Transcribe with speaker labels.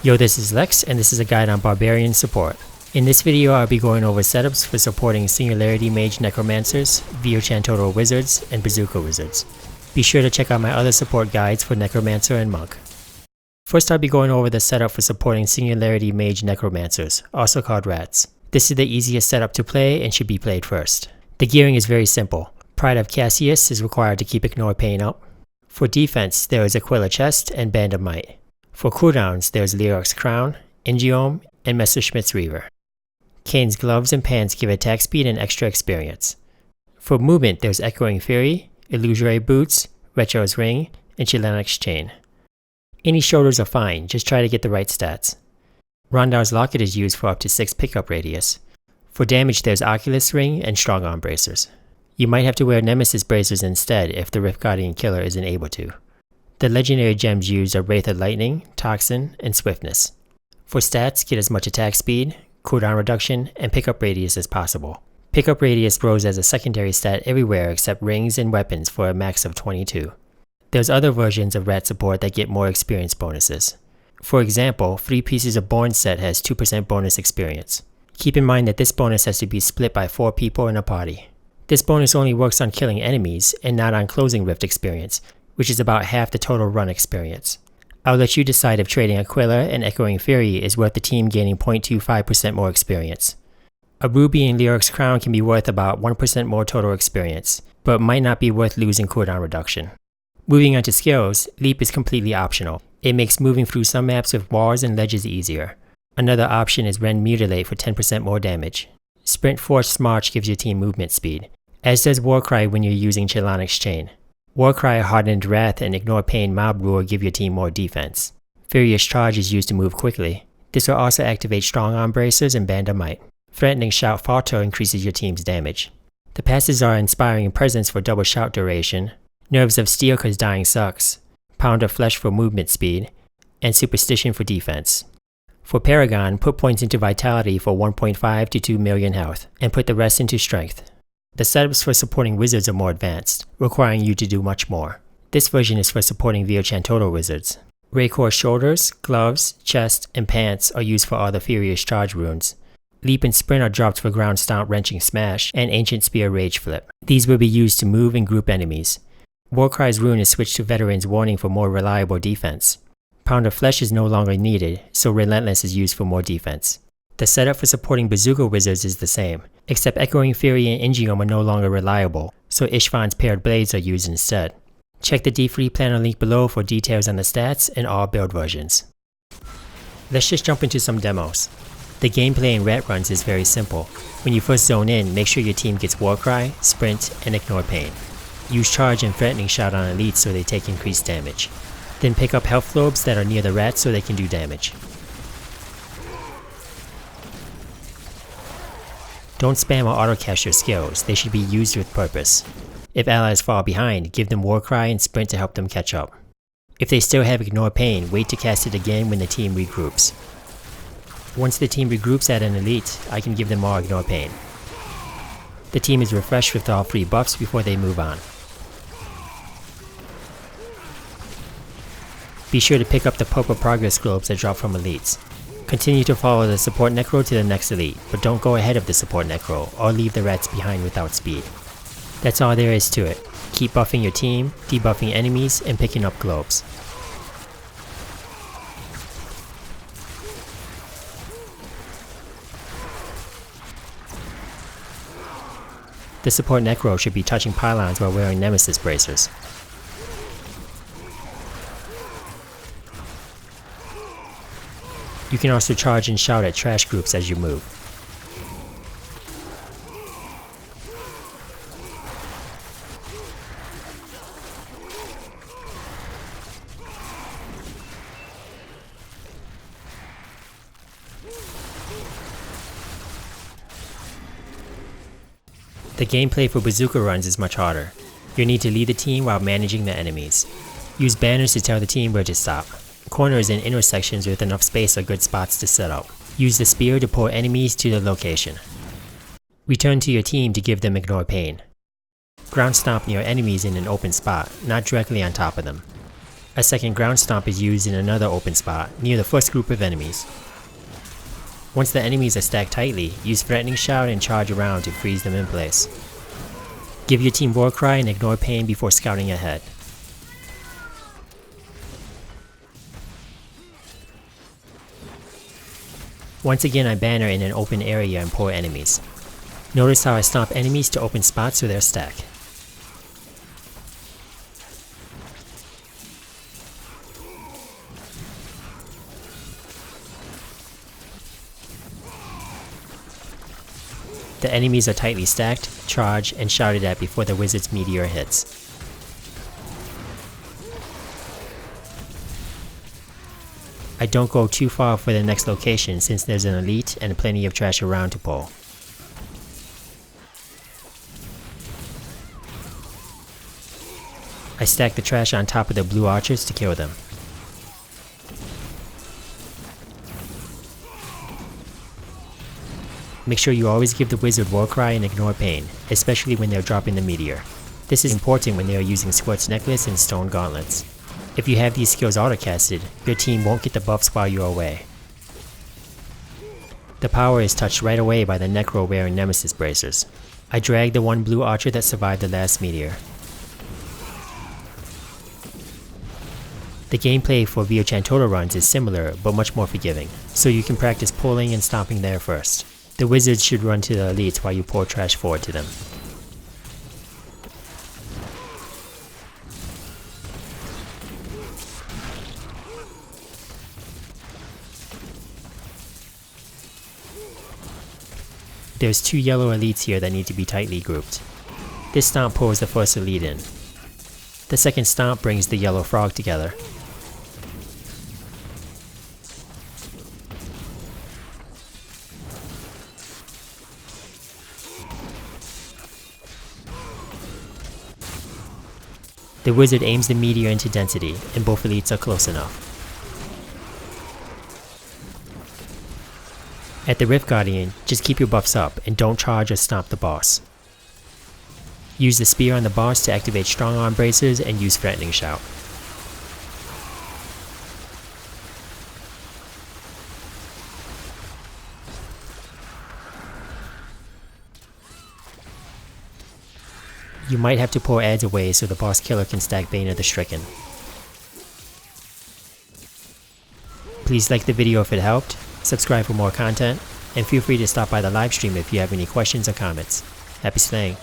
Speaker 1: Yo, this is Lex, and this is a guide on Barbarian support. In this video, I'll be going over setups for supporting Singularity Mage Necromancers, Viocantoro Wizards, and Bazooka Wizards. Be sure to check out my other support guides for Necromancer and Monk. First, I'll be going over the setup for supporting Singularity Mage Necromancers, also called Rats. This is the easiest setup to play and should be played first. The gearing is very simple. Pride of Cassius is required to keep Ignore Pain up. For defense, there is Aquila Chest and Band of Might. For cooldowns, there's Leoric's Crown, Ingeome, and Messerschmitt's Reaver. Kane's Gloves and Pants give attack speed and extra experience. For movement, there's Echoing Fury, Illusory Boots, Retro's Ring, and Chilanic's Chain. Any shoulders are fine, just try to get the right stats. Rondar's Locket is used for up to 6 pickup radius. For damage, there's Oculus Ring and Strong Arm Bracers. You might have to wear Nemesis Bracers instead if the Rift Guardian Killer isn't able to. The legendary gems used are Wraith of Lightning, Toxin, and Swiftness. For stats, get as much attack speed, cooldown reduction, and pickup radius as possible. Pickup radius grows as a secondary stat everywhere except rings and weapons for a max of 22. There's other versions of Rat support that get more experience bonuses. For example, 3 Pieces of Born set has 2% bonus experience. Keep in mind that this bonus has to be split by 4 people in a party. This bonus only works on killing enemies and not on closing Rift experience, which is about half the total run experience. I'll let you decide if trading Aquila and Echoing Fury is worth the team gaining 0.25% more experience. A Ruby and Leoric's Crown can be worth about 1% more total experience, but might not be worth losing cooldown reduction. Moving on to skills, Leap is completely optional. It makes moving through some maps with walls and ledges easier. Another option is Rend Mutilate for 10% more damage. Sprint Forced March gives your team movement speed, as does Warcry when you're using Chilanic's Chain. Warcry, Hardened Wrath, and Ignore Pain Mob Rule give your team more defense. Furious Charge is used to move quickly. This will also activate Strong Arm Bracers and Band of Might. Threatening Shout Falter increases your team's damage. The passes are Inspiring Presence for double shout duration, Nerves of Steel cause dying sucks, Pound of Flesh for movement speed, and Superstition for defense. For Paragon, put points into Vitality for 1.5 to 2 million health, and put the rest into Strength. The setups for supporting wizards are more advanced, requiring you to do much more. This version is for supporting Viocantoro wizards. Raycore shoulders, gloves, chest, and pants are used for all the Furious Charge runes. Leap and Sprint are dropped for Ground Stomp, Wrenching Smash, and Ancient Spear Rage Flip. These will be used to move and group enemies. Warcry's rune is switched to Veteran's Warning for more reliable defense. Pound of Flesh is no longer needed, so Relentless is used for more defense. The setup for supporting Bazooka Wizards is the same, except Echoing Fury and Ingeome are no longer reliable, so Ishvan's Paired Blades are used instead. Check the D3 planner link below for details on the stats and all build versions. Let's just jump into some demos. The gameplay in Rat Runs is very simple. When you first zone in, make sure your team gets Warcry, Sprint, and Ignore Pain. Use Charge and Threatening Shout on elites so they take increased damage. Then pick up health globes that are near the rats so they can do damage. Don't spam or auto-cast your skills, they should be used with purpose. If allies fall behind, give them Warcry and Sprint to help them catch up. If they still have Ignore Pain, wait to cast it again when the team regroups. Once the team regroups at an elite, I can give them more Ignore Pain. The team is refreshed with all 3 buffs before they move on. Be sure to pick up the purple progress globes that drop from elites. Continue to follow the support necro to the next elite, but don't go ahead of the support necro, or leave the rats behind without speed. That's all there is to it. Keep buffing your team, debuffing enemies, and picking up globes. The support necro should be touching pylons while wearing Nemesis Bracers. You can also charge and shout at trash groups as you move. The gameplay for Bazooka Runs is much harder. You need to lead the team while managing the enemies. Use banners to tell the team where to stop. Corners and intersections with enough space are good spots to set up. Use the spear to pull enemies to the location. Return to your team to give them Ignore Pain. Ground Stomp near enemies in an open spot, not directly on top of them. A second ground stomp is used in another open spot near the first group of enemies. Once the enemies are stacked tightly, use Threatening Shout and charge around to freeze them in place. Give your team War Cry and ignore pain before scouting ahead. Once again, I banner in an open area and pour enemies. Notice how I stomp enemies to open spots so they're stacked. The enemies are tightly stacked, charged, and shouted at before the wizard's meteor hits. I don't go too far for the next location since there's an elite and plenty of trash around to pull. I stack the trash on top of the blue archers to kill them. Make sure you always give the wizard War Cry and ignore pain, especially when they're dropping the meteor. This is important when they are using Squirt's Necklace and Stone Gauntlets. If you have these skills autocasted, your team won't get the buffs while you're away. The power is touched right away by the Necro wearing Nemesis bracers. I drag the one blue archer that survived the last meteor. The gameplay for Viocantoro runs is similar but much more forgiving, so you can practice pulling and stomping there first. The wizards should run to the elites while you pour trash forward to them. There's 2 yellow elites here that need to be tightly grouped. This stomp pulls the first elite in. The second stomp brings the yellow frog together. The wizard aims the meteor into density, and both elites are close enough. At the Rift Guardian, just keep your buffs up and don't charge or stomp the boss. Use the spear on the boss to activate strong arm bracers and use Threatening Shout. You might have to pull ads away so the boss killer can stack Bane of the Stricken. Please like the video if it helped, subscribe for more content, and feel free to stop by the live stream if you have any questions or comments. Happy slaying!